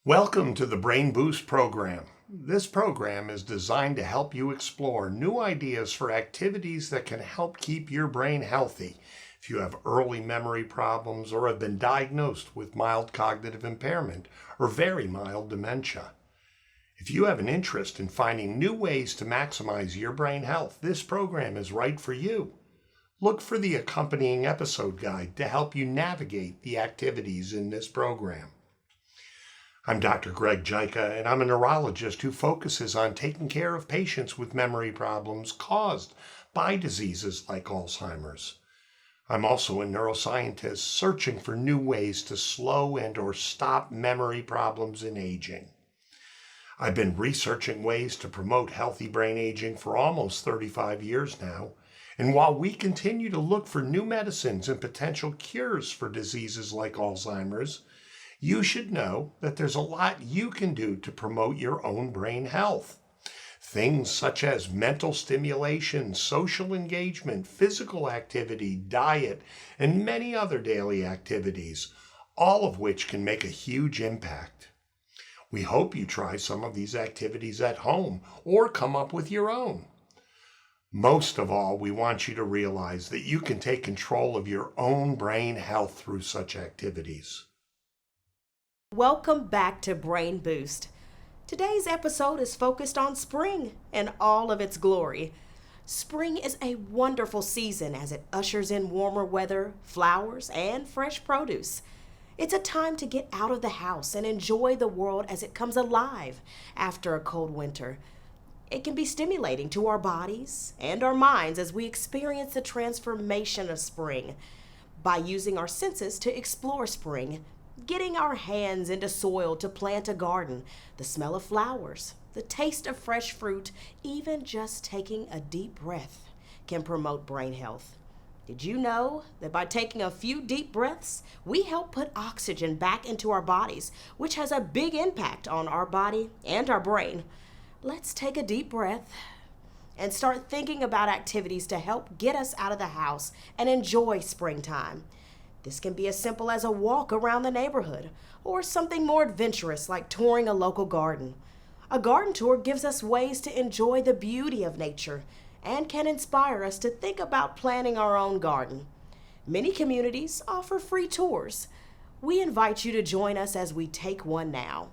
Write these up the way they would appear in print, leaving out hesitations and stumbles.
Welcome to the Brain Boost program. This program is designed to help you explore new ideas for activities that can help keep your brain healthy if you have early memory problems or have been diagnosed with mild cognitive impairment or very mild dementia. If you have an interest in finding new ways to maximize your brain health, this program is right for you. Look for the accompanying episode guide to help you navigate the activities in this program. I'm Dr. Greg Jica, and I'm a neurologist who focuses on taking care of patients with memory problems caused by diseases like Alzheimer's. I'm also a neuroscientist searching for new ways to slow and or stop memory problems in aging. I've been researching ways to promote healthy brain aging for almost 35 years now, and while we continue to look for new medicines and potential cures for diseases like Alzheimer's, you should know that there's a lot you can do to promote your own brain health. Things such as mental stimulation, social engagement, physical activity, diet, and many other daily activities, all of which can make a huge impact. We hope you try some of these activities at home or come up with your own. Most of all, we want you to realize that you can take control of your own brain health through such activities. Welcome back to Brain Boost. Today's episode is focused on spring and all of its glory. Spring is a wonderful season as it ushers in warmer weather, flowers, and fresh produce. It's a time to get out of the house and enjoy the world as it comes alive after a cold winter. It can be stimulating to our bodies and our minds as we experience the transformation of spring. By using our senses to explore spring, getting our hands into soil to plant a garden, the smell of flowers, the taste of fresh fruit, even just taking a deep breath can promote brain health. Did you know that by taking a few deep breaths, we help put oxygen back into our bodies, which has a big impact on our body and our brain? Let's take a deep breath and start thinking about activities to help get us out of the house and enjoy springtime. This can be as simple as a walk around the neighborhood or something more adventurous like touring a local garden. A garden tour gives us ways to enjoy the beauty of nature and can inspire us to think about planting our own garden. Many communities offer free tours. We invite you to join us as we take one now.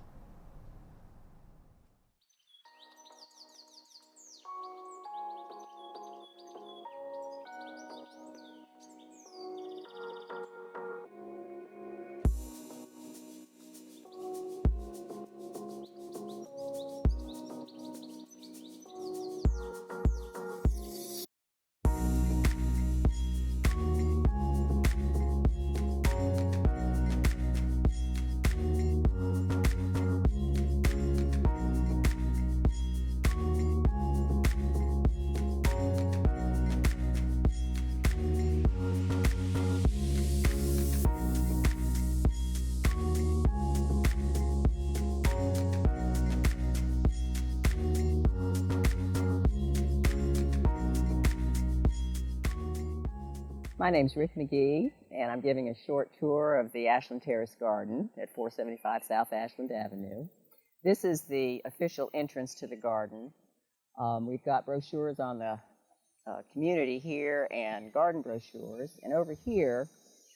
My name's Rick McGee, and I'm giving a short tour of the Ashland Terrace Garden at 475 South Ashland Avenue. This is the official entrance to the garden. We've got brochures on the community here and garden brochures. And over here,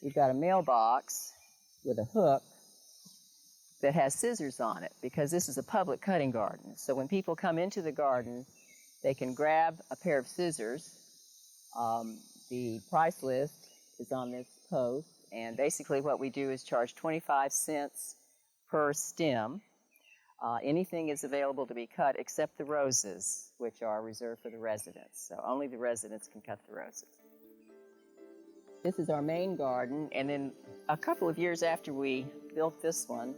we've got a mailbox with a hook that has scissors on it because this is a public cutting garden. So when people come into the garden, they can grab a pair of scissors. The price list is on this post, and basically what we do is charge 25 cents per stem. Anything is available to be cut except the roses, which are reserved for the residents. So only the residents can cut the roses. This is our main garden, and then a couple of years after we built this one,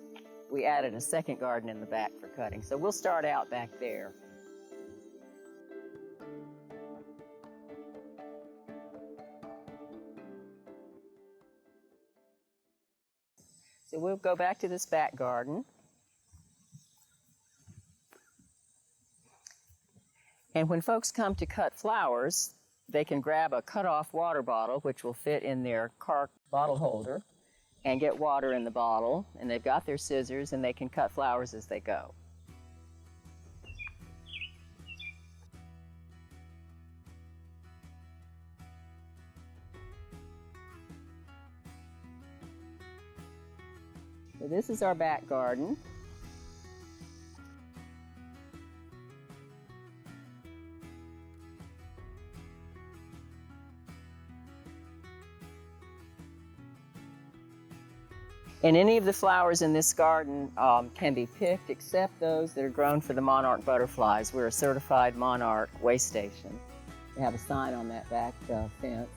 we added a second garden in the back for cutting. So we'll start out back there. So we'll go back to this back garden. And when folks come to cut flowers, they can grab a cut-off water bottle, which will fit in their car bottle holder, and get water in the bottle, and they've got their scissors and they can cut flowers as they go. So this is our back garden. And any of the flowers in this garden can be picked except those that are grown for the monarch butterflies. We're a certified monarch way station. We have a sign on that back fence.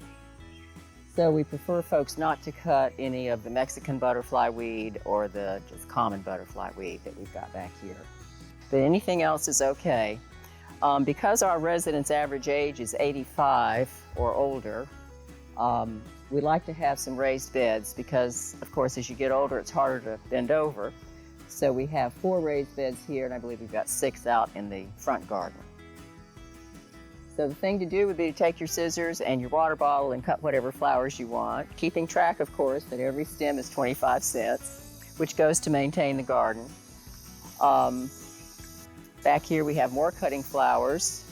So we prefer folks not to cut any of the Mexican butterfly weed or the just common butterfly weed that we've got back here. But anything else is okay. Because our residents' average age is 85 or older, we like to have some raised beds because, of course, as you get older, it's harder to bend over. So we have 4 raised beds here, and I believe we've got 6 out in the front garden. So the thing to do would be to take your scissors and your water bottle and cut whatever flowers you want, keeping track, of course, that every stem is 25 cents, which goes to maintain the garden. Back here we have more cutting flowers.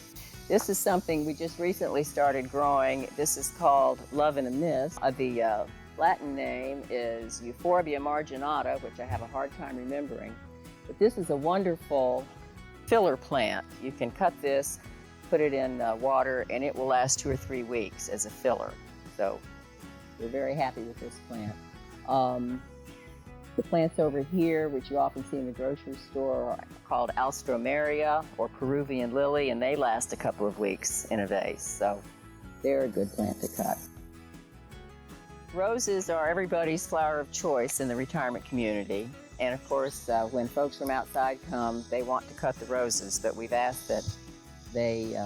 This is something we just recently started growing. This is called Love in a Mist. The Latin name is Euphorbia marginata, which I have a hard time remembering. But this is a wonderful filler plant. You can cut this, put it in water, and it will last 2 or 3 weeks as a filler. So we're very happy with this plant. The plants over here, which you often see in the grocery store, are called Alstroemeria or Peruvian lily, and they last a couple of weeks in a vase. So they're a good plant to cut. Roses are everybody's flower of choice in the retirement community. And of course, when folks from outside come, they want to cut the roses, but we've asked that they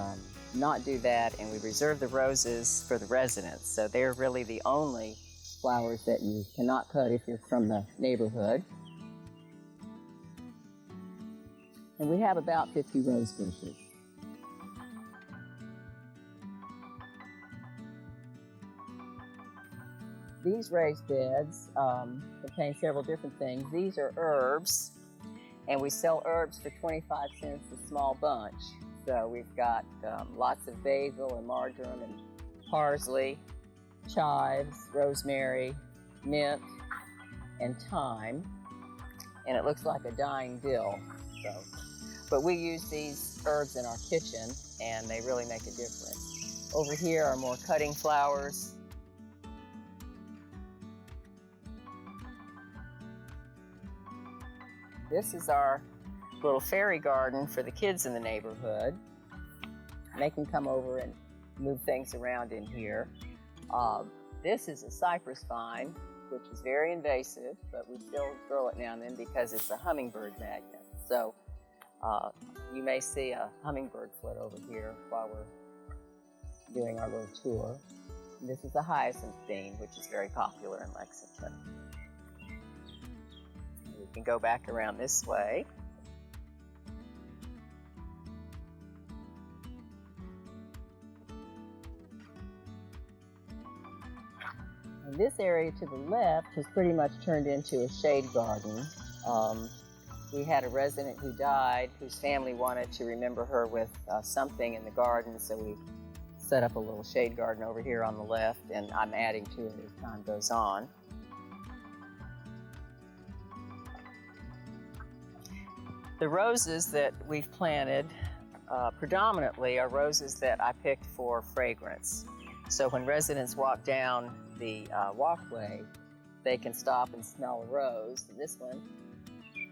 not do that, and we reserve the roses for the residents. So they're really the only flowers that you cannot cut if you're from the neighborhood. And we have about 50 rose bushes. These raised beds contain several different things. These are herbs, and we sell herbs for 25 cents a small bunch. So we've got lots of basil and marjoram and parsley, chives, rosemary, mint, and thyme. And it looks like a dying dill. But we use these herbs in our kitchen, and they really make a difference. Over here are more cutting flowers. This is our little fairy garden for the kids in the neighborhood. They can come over and move things around in here. This is a cypress vine, which is very invasive, but we still grow it now and then because it's a hummingbird magnet. So you may see a hummingbird flit over here while we're doing our little tour. And this is a hyacinth bean, which is very popular in Lexington. We can go back around this way. And this area to the left has pretty much turned into a shade garden. We had a resident who died whose family wanted to remember her with something in the garden, so we set up a little shade garden over here on the left, and I'm adding to it as time goes on. The roses that we've planted predominantly are roses that I picked for fragrance. So when residents walk down the walkway, they can stop and smell a rose. And this one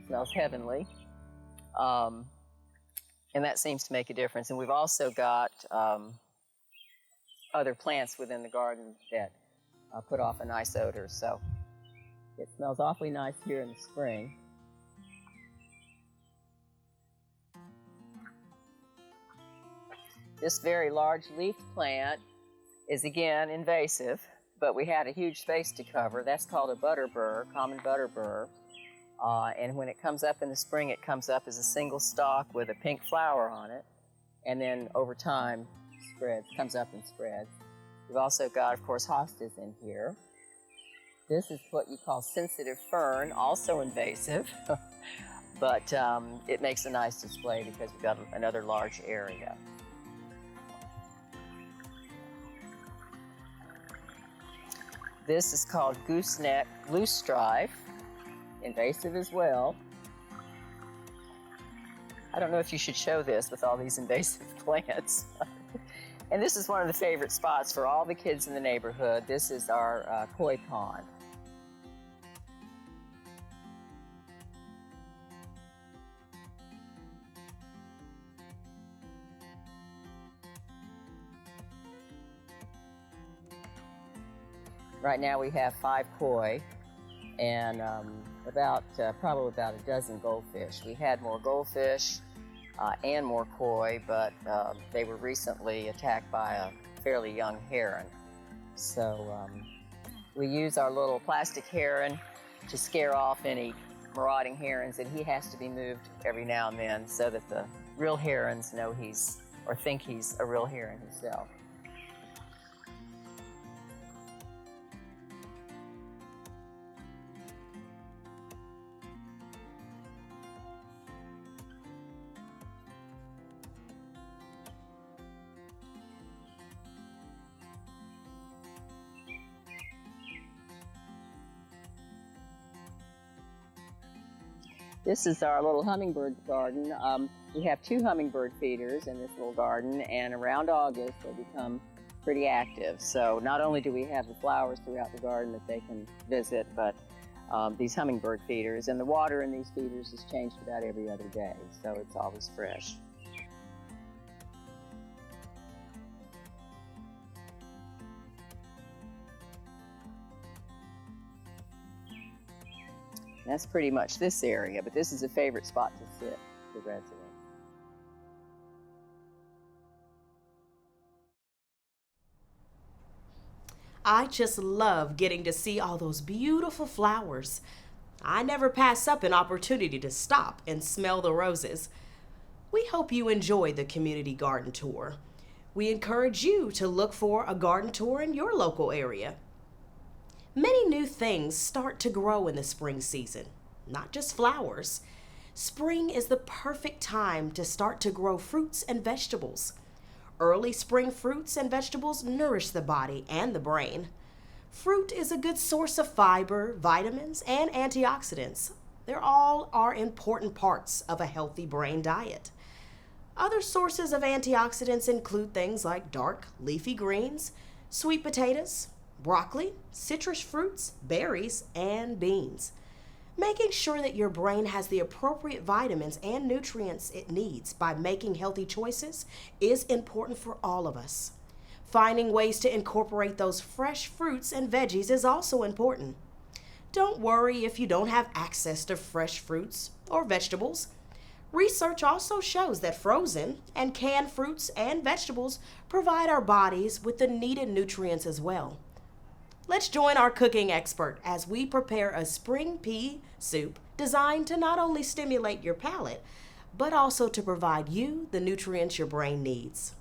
smells heavenly. And that seems to make a difference. And we've also got other plants within the garden that put off a nice odor. So it smells awfully nice here in the spring. This very large leafed plant is again invasive, but we had a huge space to cover. That's called a butterbur, common butterbur. And when it comes up in the spring, it comes up as a single stalk with a pink flower on it. And then over time, comes up and spreads. We've also got, of course, hostas in here. This is what you call sensitive fern, also invasive, but it makes a nice display because we've got another large area. This is called gooseneck loosestrife, invasive as well. I don't know if you should show this with all these invasive plants. And this is one of the favorite spots for all the kids in the neighborhood. This is our koi pond. Right now we have 5 koi and probably about a dozen goldfish. We had more goldfish and more koi, but they were recently attacked by a fairly young heron. So we use our little plastic heron to scare off any marauding herons, and he has to be moved every now and then so that the real herons know or think he's a real heron himself. This is our little hummingbird garden. We have 2 hummingbird feeders in this little garden, and around August they become pretty active. So not only do we have the flowers throughout the garden that they can visit, but these hummingbird feeders, and the water in these feeders is changed about every other day, so it's always fresh. That's pretty much this area, but this is a favorite spot to sit for residents. I just love getting to see all those beautiful flowers. I never pass up an opportunity to stop and smell the roses. We hope you enjoy the community garden tour. We encourage you to look for a garden tour in your local area. Many new things start to grow in the spring season, not just flowers. Spring is the perfect time to start to grow fruits and vegetables. Early spring fruits and vegetables nourish the body and the brain. Fruit is a good source of fiber, vitamins, and antioxidants. They all are important parts of a healthy brain diet. Other sources of antioxidants include things like dark leafy greens, sweet potatoes, broccoli, citrus fruits, berries, and beans. Making sure that your brain has the appropriate vitamins and nutrients it needs by making healthy choices is important for all of us. Finding ways to incorporate those fresh fruits and veggies is also important. Don't worry if you don't have access to fresh fruits or vegetables. Research also shows that frozen and canned fruits and vegetables provide our bodies with the needed nutrients as well. Let's join our cooking expert as we prepare a spring pea soup designed to not only stimulate your palate, but also to provide you the nutrients your brain needs.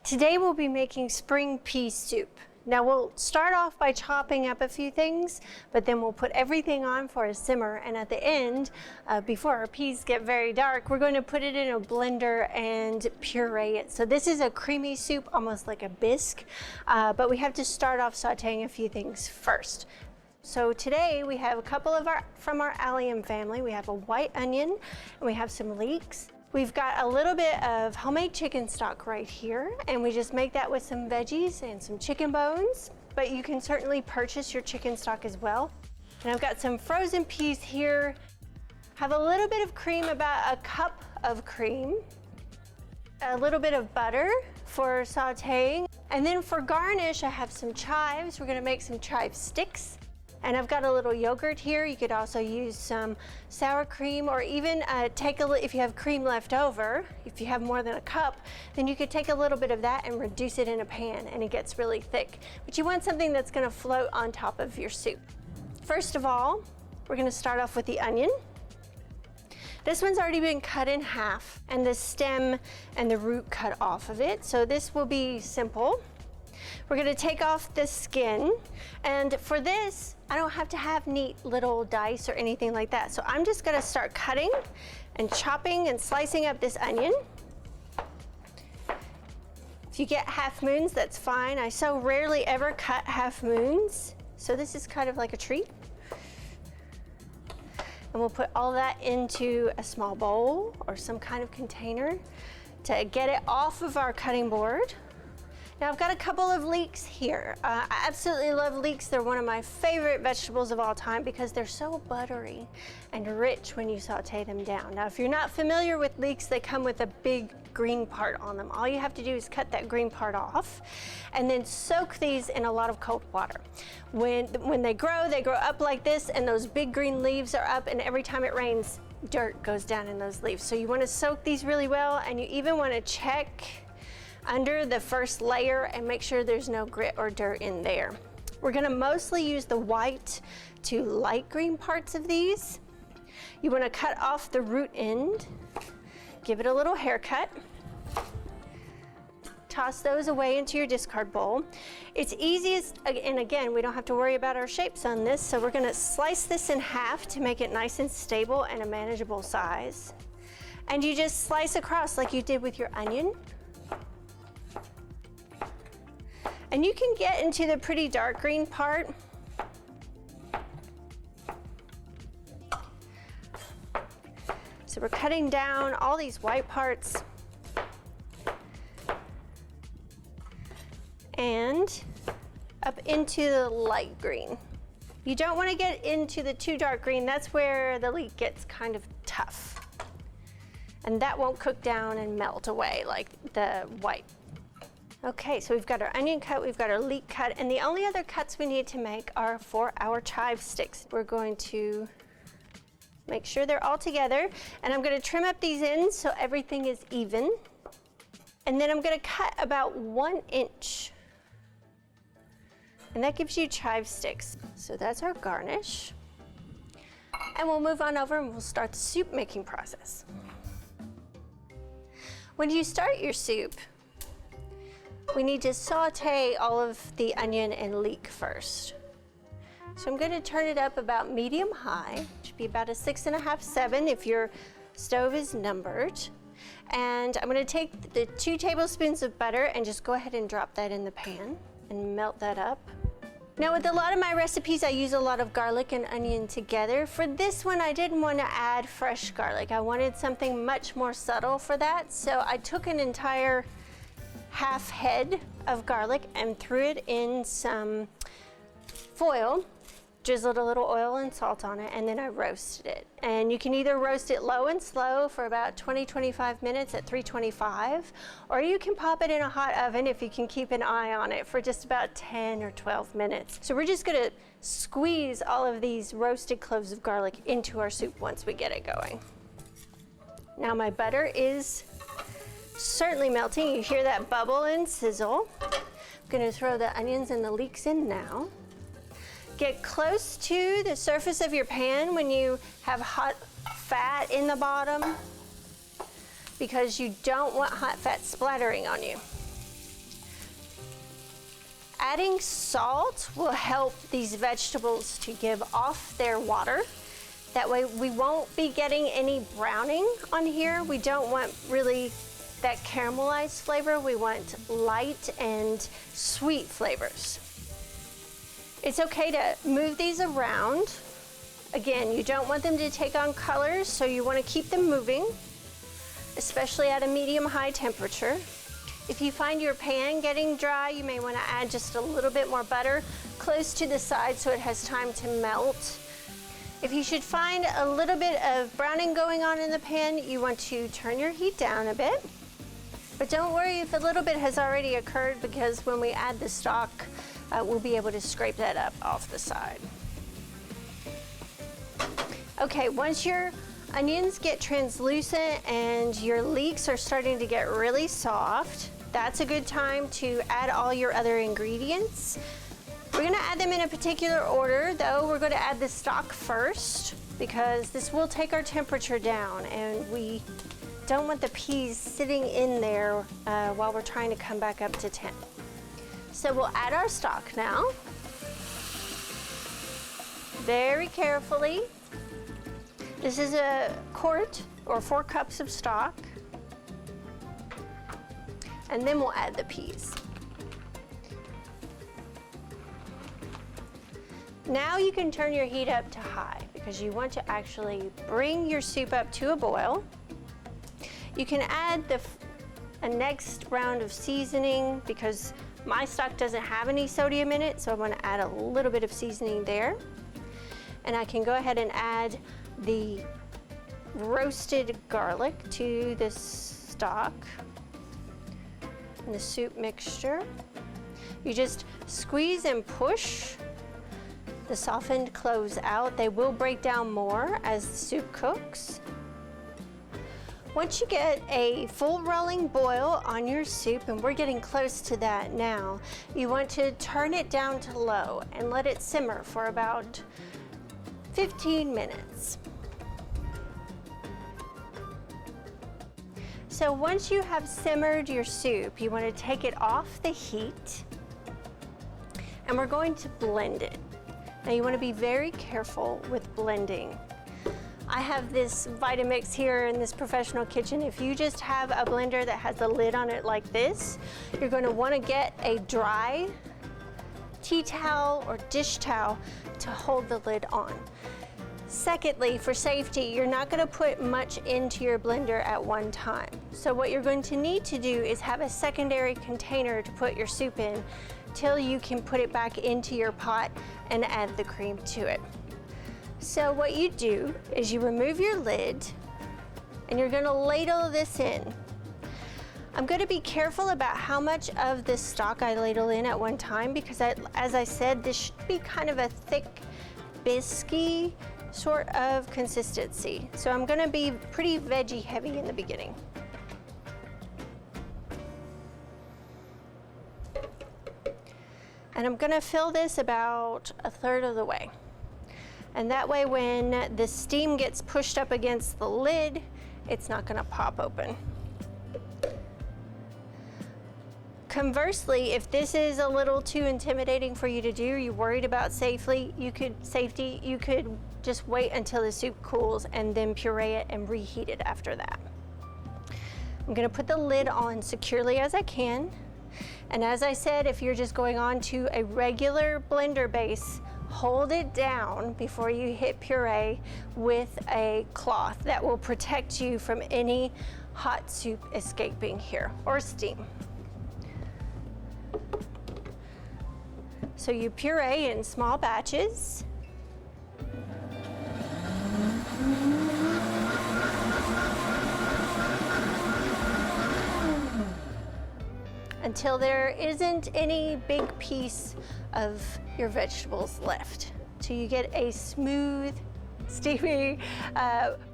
Today we'll be making spring pea soup. Now we'll start off by chopping up a few things, but then we'll put everything on for a simmer, and at the end, before our peas get very dark, we're going to put it in a blender and puree it. So this is a creamy soup, almost like a bisque, but we have to start off sauteing a few things first. So today we have a couple from our allium family. We have a white onion, and we have some leeks. We've got a little bit of homemade chicken stock right here, and we just make that with some veggies and some chicken bones, but you can certainly purchase your chicken stock as well. And I've got some frozen peas here. Have a little bit of cream, about a cup of cream, a little bit of butter for sauteing, and then for garnish, I have some chives. We're gonna make some chive sticks. And I've got a little yogurt here. You could also use some sour cream, or even if you have cream left over, if you have more than a cup, then you could take a little bit of that and reduce it in a pan, and it gets really thick. But you want something that's gonna float on top of your soup. First of all, we're gonna start off with the onion. This one's already been cut in half, and the stem and the root cut off of it, so this will be simple. We're gonna take off the skin, and for this, I don't have to have neat little dice or anything like that. So I'm just gonna start cutting and chopping and slicing up this onion. If you get half moons, that's fine. I so rarely ever cut half moons, so this is kind of like a treat. And we'll put all that into a small bowl or some kind of container to get it off of our cutting board. Now I've got a couple of leeks here. I absolutely love leeks. They're one of my favorite vegetables of all time because they're so buttery and rich when you saute them down. Now if you're not familiar with leeks, they come with a big green part on them. All you have to do is cut that green part off and then soak these in a lot of cold water. When they grow up like this, and those big green leaves are up, and every time it rains, dirt goes down in those leaves. So you want to soak these really well, and you even want to check under the first layer and make sure there's no grit or dirt in there. We're gonna mostly use the white to light green parts of these. You wanna cut off the root end, give it a little haircut, toss those away into your discard bowl. It's easiest, and again, we don't have to worry about our shapes on this, so we're gonna slice this in half to make it nice and stable and a manageable size. And you just slice across like you did with your onion. And you can get into the pretty dark green part. So we're cutting down all these white parts and up into the light green. You don't want to get into the too dark green. That's where the leek gets kind of tough. And that won't cook down and melt away like the white. Okay, so we've got our onion cut, we've got our leek cut, and the only other cuts we need to make are for our chive sticks. We're going to make sure they're all together, and I'm going to trim up these ends so everything is even. And then I'm going to cut about 1 inch. And that gives you chive sticks. So that's our garnish. And we'll move on over and we'll start the soup making process. When you start your soup, we need to saute all of the onion and leek first. So I'm going to turn it up about medium high. It should be about a 6.5, 7 if your stove is numbered. And I'm going to take the 2 tablespoons of butter and just go ahead and drop that in the pan and melt that up. Now with a lot of my recipes, I use a lot of garlic and onion together. For this one, I didn't want to add fresh garlic. I wanted something much more subtle for that. So I took an entire half head of garlic and threw it in some foil, drizzled a little oil and salt on it, and then I roasted it. And you can either roast it low and slow for about 20-25 minutes at 325, or you can pop it in a hot oven if you can keep an eye on it for just about 10 or 12 minutes. So we're just gonna squeeze all of these roasted cloves of garlic into our soup once we get it going. Now my butter is certainly melting. You hear that bubble and sizzle. I'm gonna throw the onions and the leeks in now. Get close to the surface of your pan when you have hot fat in the bottom, because you don't want hot fat splattering on you. Adding salt will help these vegetables to give off their water. That way we won't be getting any browning on here. We don't want really that caramelized flavor. We want light and sweet flavors. It's okay to move these around. Again, you don't want them to take on colors, so you want to keep them moving, especially at a medium-high temperature. If you find your pan getting dry, you may want to add just a little bit more butter close to the side so it has time to melt. If you should find a little bit of browning going on in the pan, you want to turn your heat down a bit. But don't worry if a little bit has already occurred, because when we add the stock, we'll be able to scrape that up off the side. Okay, once your onions get translucent and your leeks are starting to get really soft, that's a good time to add all your other ingredients. We're gonna add them in a particular order, though. We're gonna add the stock first, because this will take our temperature down, and we don't want the peas sitting in there while we're trying to come back up to 10. So we'll add our stock now. Very carefully. This is a quart or 4 cups of stock. And then we'll add the peas. Now you can turn your heat up to high, because you want to actually bring your soup up to a boil. You can add a next round of seasoning, because my stock doesn't have any sodium in it, so I'm gonna add a little bit of seasoning there. And I can go ahead and add the roasted garlic to this stock and the soup mixture. You just squeeze and push the softened cloves out. They will break down more as the soup cooks. Once you get a full rolling boil on your soup, and we're getting close to that now, you want to turn it down to low and let it simmer for about 15 minutes. So once you have simmered your soup, you want to take it off the heat, and we're going to blend it. Now you want to be very careful with blending. I have this Vitamix here in this professional kitchen. If you just have a blender that has a lid on it like this, you're going to want to get a dry tea towel or dish towel to hold the lid on. Secondly, for safety, you're not going to put much into your blender at one time. So what you're going to need to do is have a secondary container to put your soup in till you can put it back into your pot and add the cream to it. So what you do is you remove your lid and you're going to ladle this in. I'm going to be careful about how much of this stock I ladle in at one time, because as I said, this should be kind of a thick, biscuity sort of consistency. So I'm going to be pretty veggie heavy in the beginning. And I'm going to fill this about a third of the way. And that way when the steam gets pushed up against the lid, it's not going to pop open. Conversely, if this is a little too intimidating for you to do, you're worried about safety, you could just wait until the soup cools and then puree it and reheat it after that. I'm going to put the lid on securely as I can. And as I said, if you're just going on to a regular blender base, hold it down before you hit puree with a cloth that will protect you from any hot soup escaping here, or steam. So you puree in small batches. Until there isn't any big piece of your vegetables left. Till you get a smooth, steamy,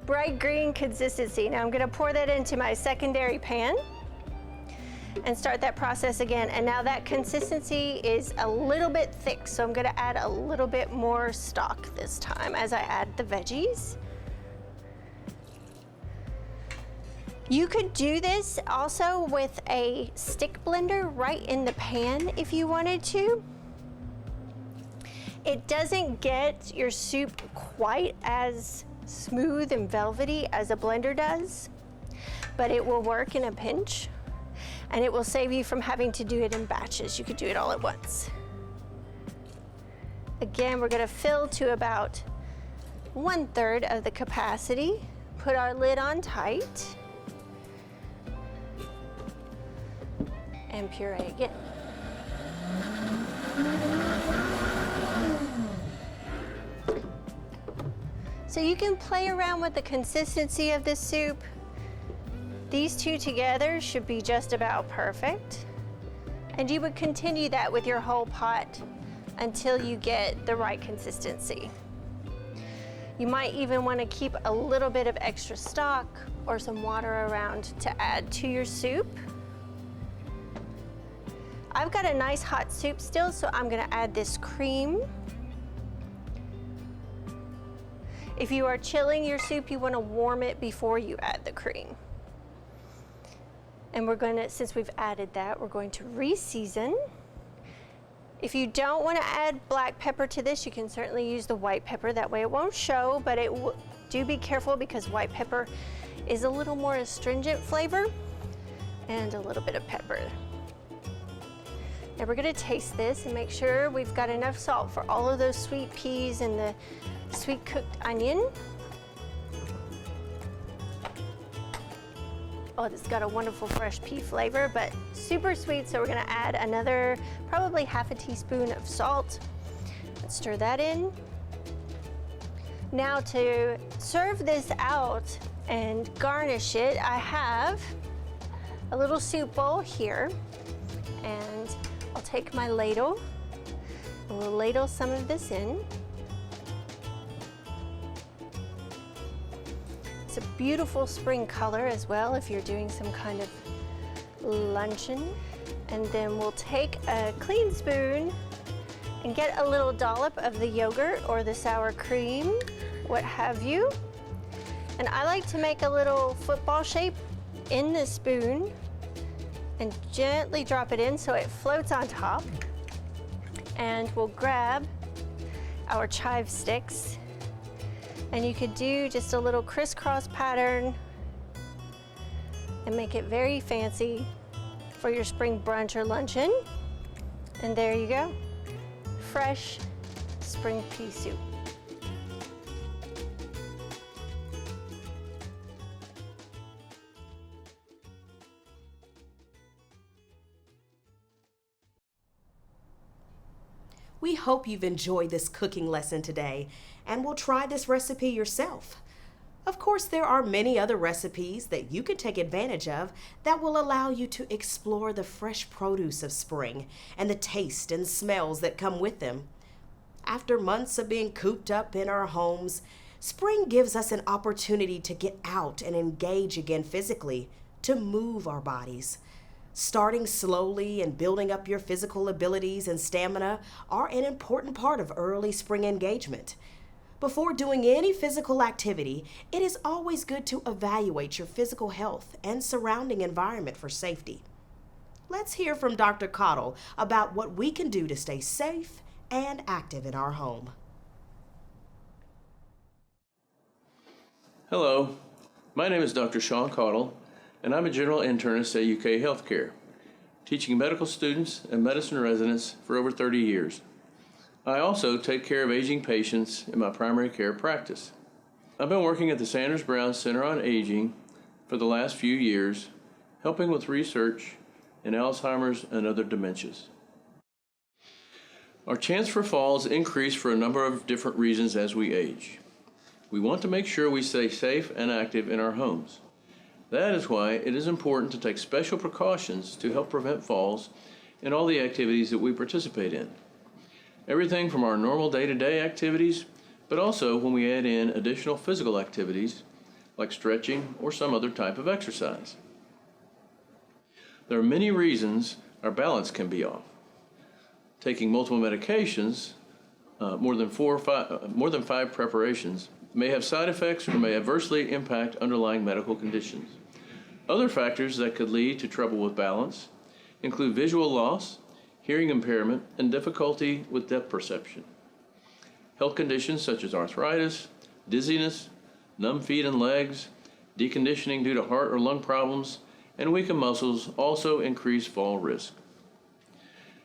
bright green consistency. Now I'm gonna pour that into my secondary pan and start that process again. And now that consistency is a little bit thick, so I'm gonna add a little bit more stock this time as I add the veggies. You could do this also with a stick blender right in the pan if you wanted to. It doesn't get your soup quite as smooth and velvety as a blender does, but it will work in a pinch, and it will save you from having to do it in batches. You could do it all at once. Again, we're gonna fill to about 1/3 of the capacity, put our lid on tight, and puree again. So you can play around with the consistency of this soup. These two together should be just about perfect. And you would continue that with your whole pot until you get the right consistency. You might even want to keep a little bit of extra stock or some water around to add to your soup. I've got a nice hot soup still, so I'm going to add this cream. If you are chilling your soup, you want to warm it before you add the cream. And we're going to, since we've added that, we're going to re-season. If you don't want to add black pepper to this, you can certainly use the white pepper. That way it won't show, but do be careful because white pepper is a little more astringent flavor, and a little bit of pepper. Now we're going to taste this and make sure we've got enough salt for all of those sweet peas and the sweet cooked onion. Oh, it's got a wonderful fresh pea flavor, but super sweet, so we're gonna add another, probably half a teaspoon of salt. Let's stir that in. Now to serve this out and garnish it, I have a little soup bowl here, and I'll take my ladle, and we'll ladle some of this in. It's a beautiful spring color as well if you're doing some kind of luncheon. And then we'll take a clean spoon and get a little dollop of the yogurt or the sour cream, what have you. And I like to make a little football shape in the spoon and gently drop it in so it floats on top. And we'll grab our chive sticks. And you could do just a little crisscross pattern and make it very fancy for your spring brunch or luncheon. And there you go, fresh spring pea soup. We hope you've enjoyed this cooking lesson today and will try this recipe yourself. Of course, there are many other recipes that you can take advantage of that will allow you to explore the fresh produce of spring and the taste and smells that come with them. After months of being cooped up in our homes, spring gives us an opportunity to get out and engage again physically, to move our bodies. Starting slowly and building up your physical abilities and stamina are an important part of early spring engagement. Before doing any physical activity, it is always good to evaluate your physical health and surrounding environment for safety. Let's hear from Dr. Cottle about what we can do to stay safe and active in our home. Hello, my name is Dr. Sean Cottle, and I'm a general internist at UK Healthcare, teaching medical students and medicine residents for over 30 years. I also take care of aging patients in my primary care practice. I've been working at the Sanders Brown Center on Aging for the last few years, helping with research in Alzheimer's and other dementias. Our chance for falls increase for a number of different reasons as we age. We want to make sure we stay safe and active in our homes. That is why it is important to take special precautions to help prevent falls in all the activities that we participate in. Everything from our normal day-to-day activities, but also when we add in additional physical activities like stretching or some other type of exercise. There are many reasons our balance can be off. Taking multiple medications, more than 5 preparations, may have side effects or may adversely impact underlying medical conditions. Other factors that could lead to trouble with balance include visual loss, hearing impairment, and difficulty with depth perception. Health conditions such as arthritis, dizziness, numb feet and legs, deconditioning due to heart or lung problems, and weakened muscles also increase fall risk.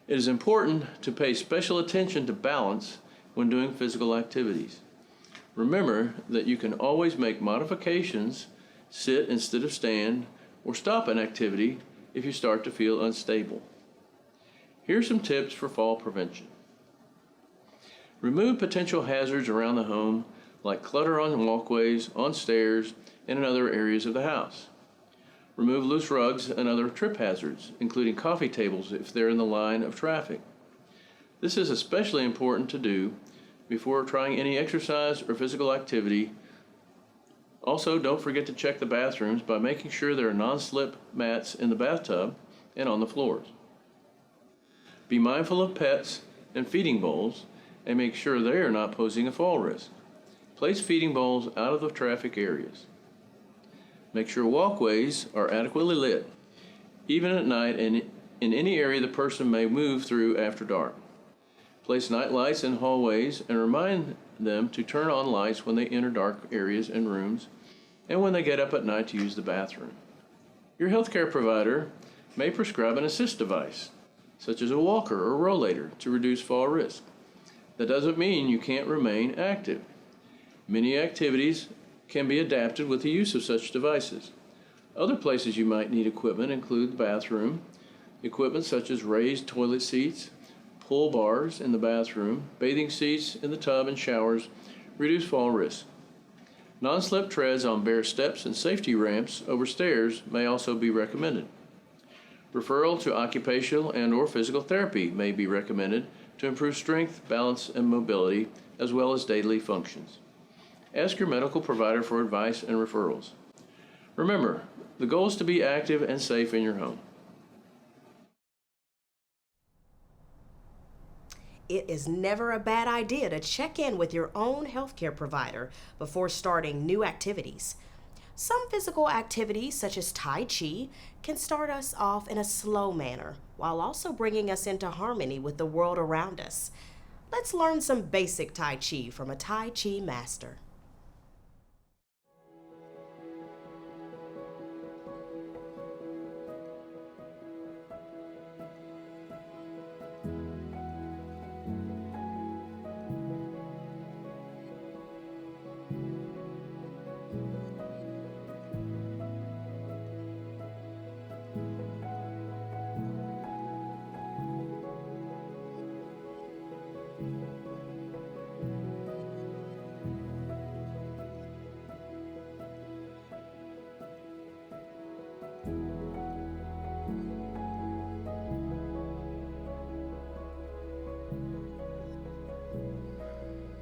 It is important to pay special attention to balance when doing physical activities. Remember that you can always make modifications, sit instead of stand, or stop an activity if you start to feel unstable. Here are some tips for fall prevention. Remove potential hazards around the home like clutter on walkways, on stairs, and in other areas of the house. Remove loose rugs and other trip hazards, including coffee tables if they're in the line of traffic. This is especially important to do before trying any exercise or physical activity. Also, don't forget to check the bathrooms by making sure there are non-slip mats in the bathtub and on the floors. Be mindful of pets and feeding bowls and make sure they are not posing a fall risk. Place feeding bowls out of the traffic areas. Make sure walkways are adequately lit, even at night and in any area the person may move through after dark. Place night lights in hallways and remind them to turn on lights when they enter dark areas and rooms and when they get up at night to use the bathroom. Your healthcare provider may prescribe an assist device, such as a walker or rollator, to reduce fall risk. That doesn't mean you can't remain active. Many activities can be adapted with the use of such devices. Other places you might need equipment include the bathroom, equipment such as raised toilet seats, pull bars in the bathroom, bathing seats in the tub and showers reduce fall risk. Non-slip treads on bare steps and safety ramps over stairs may also be recommended. Referral to occupational and/or physical therapy may be recommended to improve strength, balance, and mobility, as well as daily functions. Ask your medical provider for advice and referrals. Remember, the goal is to be active and safe in your home. It is never a bad idea to check in with your own healthcare provider before starting new activities. Some physical activities, such as Tai Chi, can start us off in a slow manner while also bringing us into harmony with the world around us. Let's learn some basic Tai Chi from a Tai Chi master.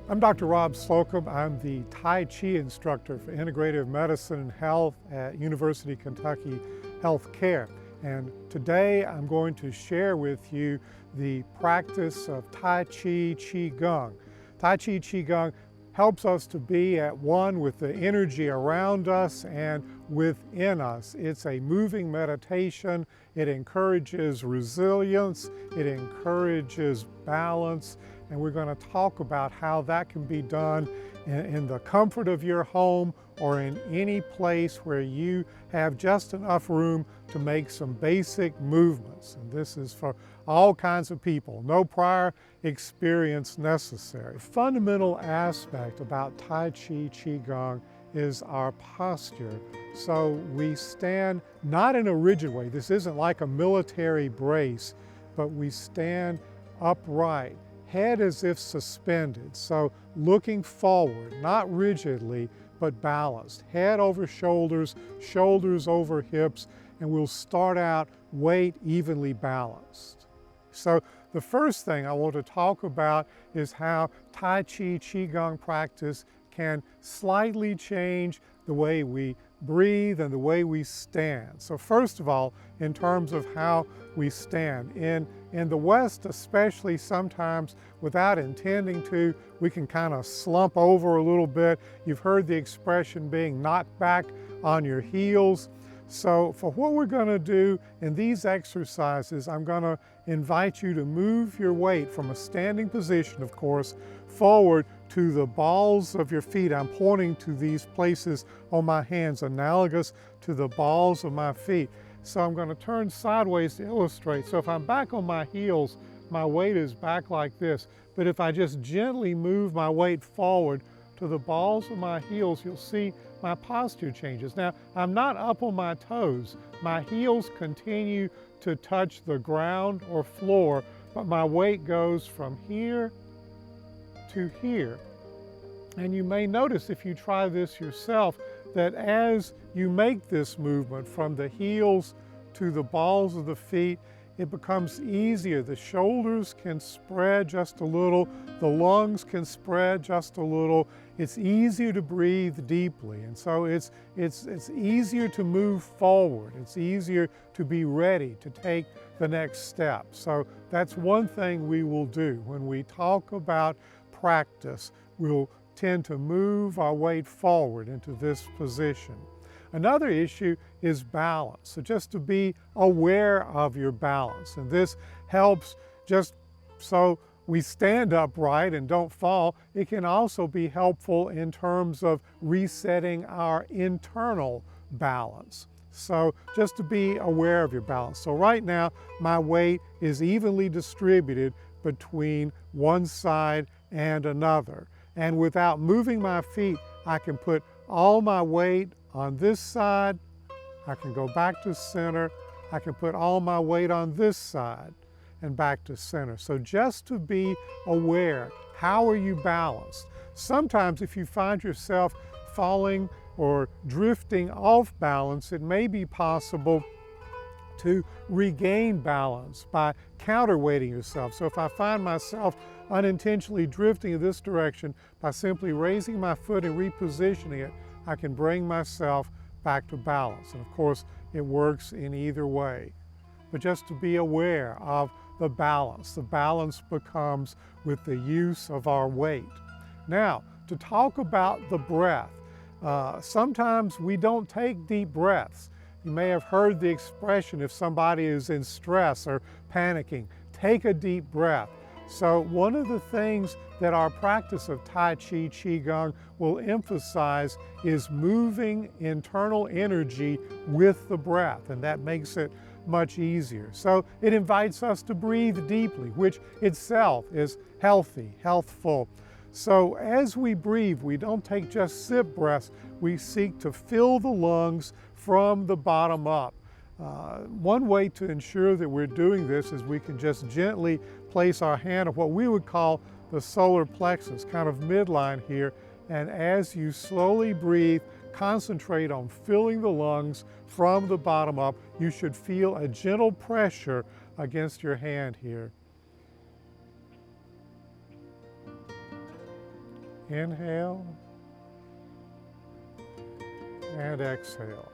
I'm Dr. Rob Slocum. I'm the Tai Chi instructor for Integrative Medicine and Health at University of Kentucky Healthcare. And today I'm going to share with you the practice of Tai Chi Qigong. Tai Chi Qigong helps us to be at one with the energy around us and within us. It's a moving meditation. It encourages resilience. It encourages balance. And we're going to talk about how that can be done in the comfort of your home or in any place where you have just enough room to make some basic movements. And this is for all kinds of people, no prior experience necessary. The fundamental aspect about Tai Chi Qigong is our posture. So we stand not in a rigid way. This isn't like a military brace, but we stand upright, head as if suspended. So looking forward, not rigidly, but balanced. Head over shoulders, shoulders over hips, and we'll start out weight evenly balanced. So the first thing I want to talk about is how Tai Chi Qigong practice can slightly change the way we breathe and the way we stand. So first of all, in terms of how we stand. In the West especially, sometimes without intending to, we can kind of slump over a little bit. You've heard the expression being knocked back on your heels. So for what we're going to do in these exercises, I'm going to invite you to move your weight from a standing position, of course, forward to the balls of your feet. I'm pointing to these places on my hands, analogous to the balls of my feet. So I'm going to turn sideways to illustrate. So if I'm back on my heels, my weight is back like this. But if I just gently move my weight forward to the balls of my heels, you'll see my posture changes. Now, I'm not up on my toes. My heels continue to touch the ground or floor, but my weight goes from here to here. And you may notice if you try this yourself that as you make this movement from the heels to the balls of the feet, it becomes easier. The shoulders can spread just a little, the lungs can spread just a little. It's easier to breathe deeply, and so it's easier to move forward. It's easier to be ready to take the next step. So that's one thing we will do. When we talk about practice, we'll tend to move our weight forward into this position. Another issue is balance. So just to be aware of your balance. And this helps just so we stand upright and don't fall. It can also be helpful in terms of resetting our internal balance. So just to be aware of your balance. So right now, my weight is evenly distributed between one side and another. And without moving my feet, I can put all my weight on this side, I can go back to center, I can put all my weight on this side and back to center. So just to be aware, how are you balanced? Sometimes if you find yourself falling or drifting off balance, it may be possible to regain balance by counterweighting yourself. So if I find myself unintentionally drifting in this direction, by simply raising my foot and repositioning it, I can bring myself back to balance. And of course, it works in either way. But just to be aware of the balance. The balance becomes with the use of our weight. Now, to talk about the breath, sometimes we don't take deep breaths. You may have heard the expression if somebody is in stress or panicking, take a deep breath. So one of the things that our practice of Tai Chi, Qigong will emphasize is moving internal energy with the breath, and that makes it much easier. So it invites us to breathe deeply, which itself is healthy, healthful. So as we breathe, we don't take just sip breaths, we seek to fill the lungs from the bottom up. One way to ensure that we're doing this is we can just gently place our hand on what we would call the solar plexus, kind of midline here, and as you slowly breathe, concentrate on filling the lungs from the bottom up. You should feel a gentle pressure against your hand here. Inhale and exhale.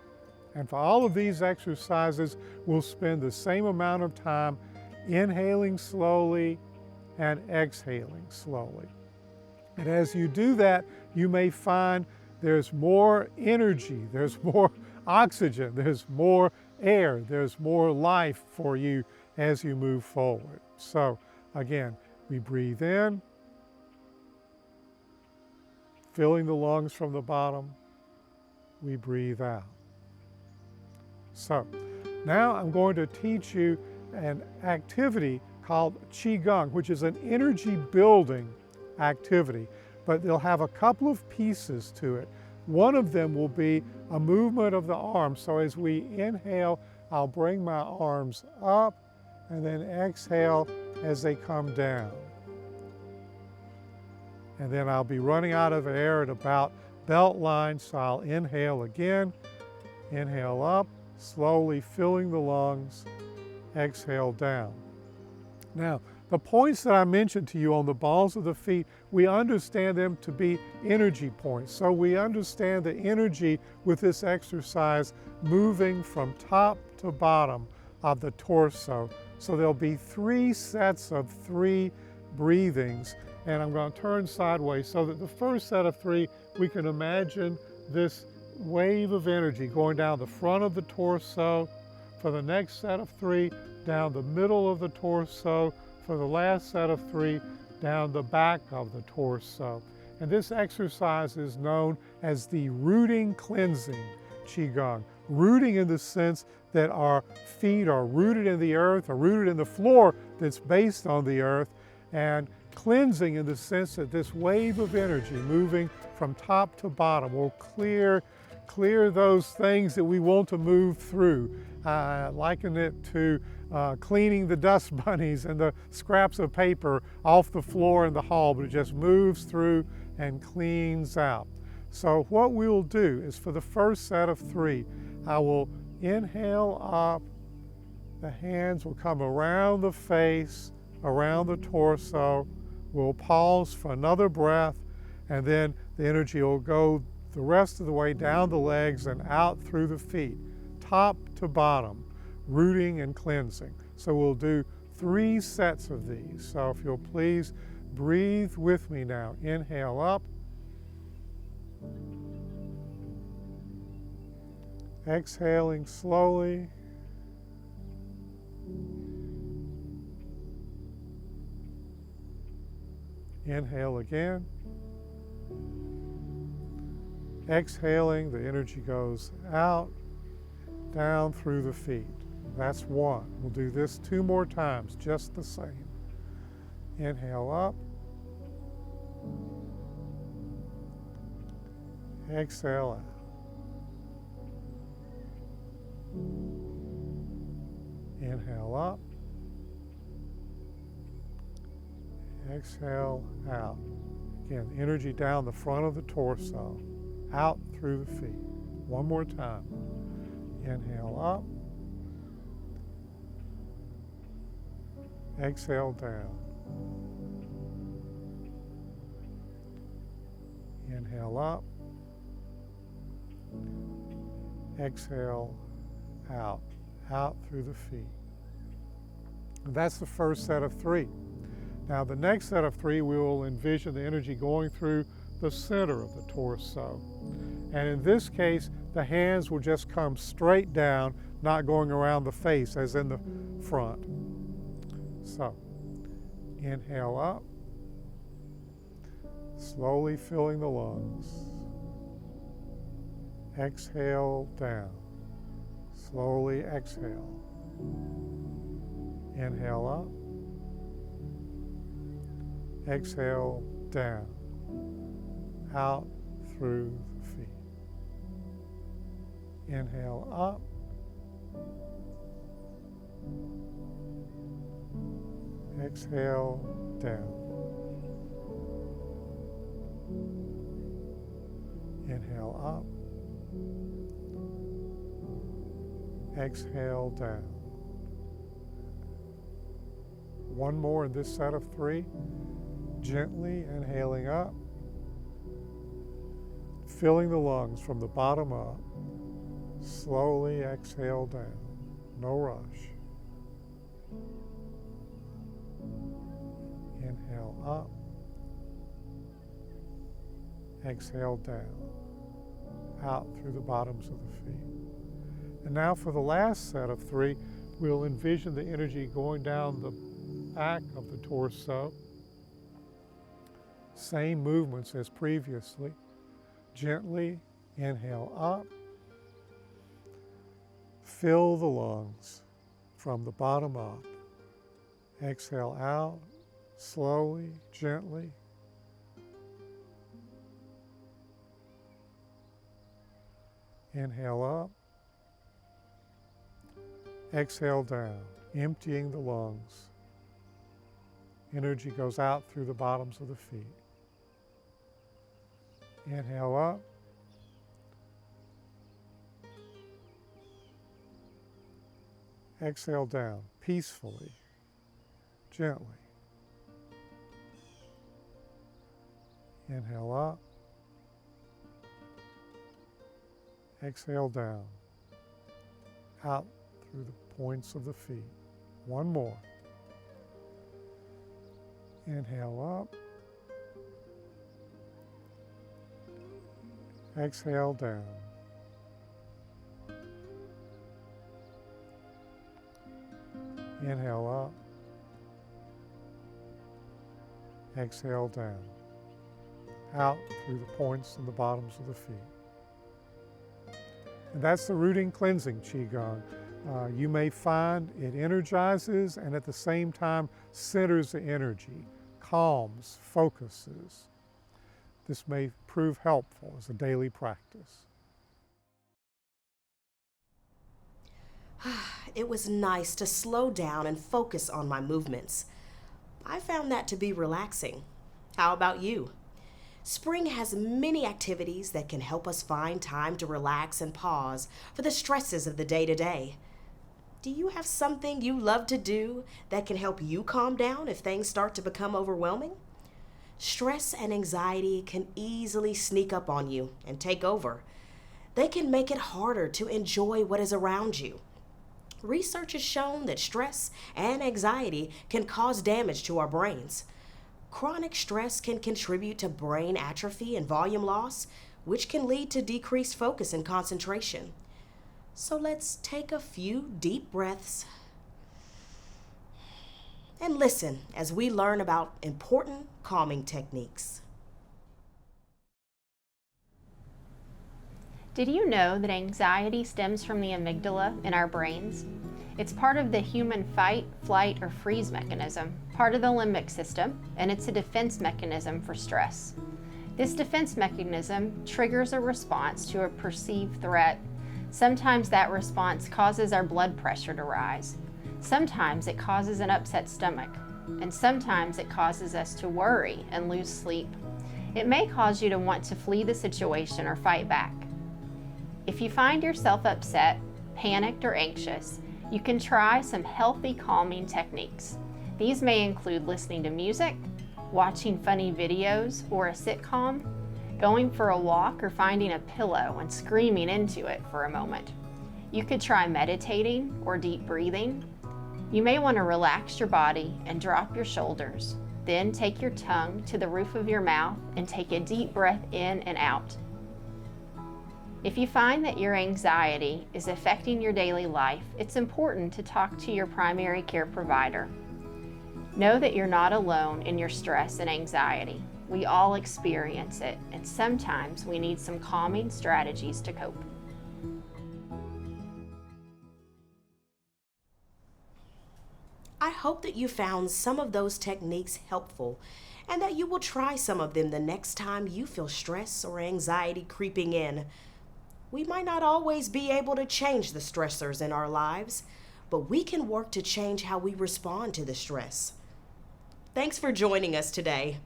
And for all of these exercises, we'll spend the same amount of time inhaling slowly and exhaling slowly. And as you do that, you may find there's more energy, there's more oxygen, there's more air, there's more life for you as you move forward. So again, we breathe in, filling the lungs from the bottom, we breathe out. So now I'm going to teach you an activity called Qigong, which is an energy building activity, but they'll have a couple of pieces to it. One of them will be a movement of the arms. So as we inhale, I'll bring my arms up and then exhale as they come down. And then I'll be running out of air at about belt line, so I'll inhale again, inhale up, slowly filling the lungs, exhale down. Now, the points that I mentioned to you on the balls of the feet, we understand them to be energy points. So we understand the energy with this exercise moving from top to bottom of the torso. So there'll be 3 sets of 3 breathings, and I'm going to turn sideways so that the first set of 3, we can imagine this wave of energy going down the front of the torso. For the next set of 3, down the middle of the torso. For the last set of 3, down the back of the torso. And this exercise is known as the rooting cleansing Qigong. Rooting in the sense that our feet are rooted in the earth, or rooted in the floor that's based on the earth, and cleansing in the sense that this wave of energy moving from top to bottom will clear those things that we want to move through. I liken it to cleaning the dust bunnies and the scraps of paper off the floor in the hall, but it just moves through and cleans out. So what we will do is for the first set of 3, I will inhale up, the hands will come around the face, around the torso, we'll pause for another breath, and then the energy will go the rest of the way down the legs and out through the feet, top to bottom, rooting and cleansing. So we'll do 3 sets of these. So if you'll please breathe with me now. Inhale up. Exhaling slowly. Inhale again. Exhaling, the energy goes out, down through the feet. That's 1. We'll do this 2 more times, just the same. Inhale up. Exhale out. Inhale up. Exhale out. Again, energy down the front of the torso, out through the feet. 1 more time. Inhale up. Exhale down. Inhale up. Exhale out, out through the feet. And that's the first set of 3. Now the next set of 3, we will envision the energy going through the center of the torso. And in this case, the hands will just come straight down, not going around the face as in the front. So, inhale up, slowly filling the lungs. Exhale down, slowly exhale. Inhale up, exhale down, out through the feet. Inhale up, exhale down. Inhale up, exhale down. 1 more in this set of 3. Gently inhaling up, filling the lungs from the bottom up. Slowly exhale down, no rush. Inhale up, exhale down, out through the bottoms of the feet. And now for the last set of 3, we'll envision the energy going down the back of the torso. Same movements as previously. Gently inhale up, fill the lungs from the bottom up. Exhale out, slowly, gently. Inhale up, exhale down, emptying the lungs. Energy goes out through the bottoms of the feet. Inhale up. Exhale down, peacefully, gently. Inhale up. Exhale down, out through the points of the feet. 1 more. Inhale up. Exhale down. Inhale up. Exhale down. Out through the points and the bottoms of the feet. And that's the rooting cleansing Qigong. You may find it energizes and at the same time centers the energy, calms, focuses. This may prove helpful as a daily practice. It was nice to slow down and focus on my movements. I found that to be relaxing. How about you? Spring has many activities that can help us find time to relax and pause for the stresses of the day-to-day. Do you have something you love to do that can help you calm down if things start to become overwhelming? Stress and anxiety can easily sneak up on you and take over. They can make it harder to enjoy what is around you. Research has shown that stress and anxiety can cause damage to our brains. Chronic stress can contribute to brain atrophy and volume loss, which can lead to decreased focus and concentration. So let's take a few deep breaths and listen as we learn about important calming techniques. Did you know that anxiety stems from the amygdala in our brains? It's part of the human fight, flight, or freeze mechanism, part of the limbic system, and it's a defense mechanism for stress. This defense mechanism triggers a response to a perceived threat. Sometimes that response causes our blood pressure to rise. Sometimes it causes an upset stomach, and sometimes it causes us to worry and lose sleep. It may cause you to want to flee the situation or fight back. If you find yourself upset, panicked, or anxious, you can try some healthy calming techniques. These may include listening to music, watching funny videos or a sitcom, going for a walk, or finding a pillow and screaming into it for a moment. You could try meditating or deep breathing. You may want to relax your body and drop your shoulders. Then take your tongue to the roof of your mouth and take a deep breath in and out. If you find that your anxiety is affecting your daily life, it's important to talk to your primary care provider. Know that you're not alone in your stress and anxiety. We all experience it, and sometimes we need some calming strategies to cope. I hope that you found some of those techniques helpful and that you will try some of them the next time you feel stress or anxiety creeping in. We might not always be able to change the stressors in our lives, but we can work to change how we respond to the stress. Thanks for joining us today.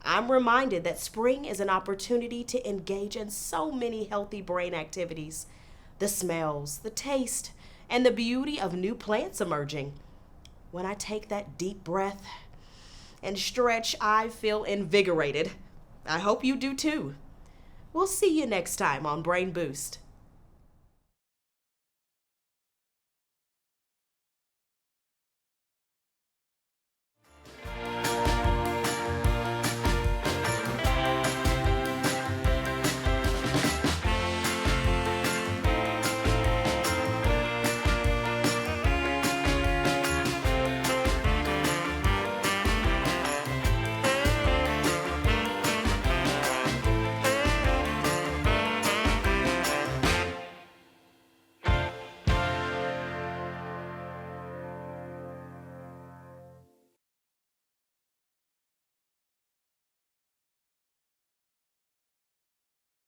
I'm reminded that spring is an opportunity to engage in so many healthy brain activities. The smells, the taste, and the beauty of new plants emerging. When I take that deep breath and stretch, I feel invigorated. I hope you do too. We'll see you next time on Brain Boost.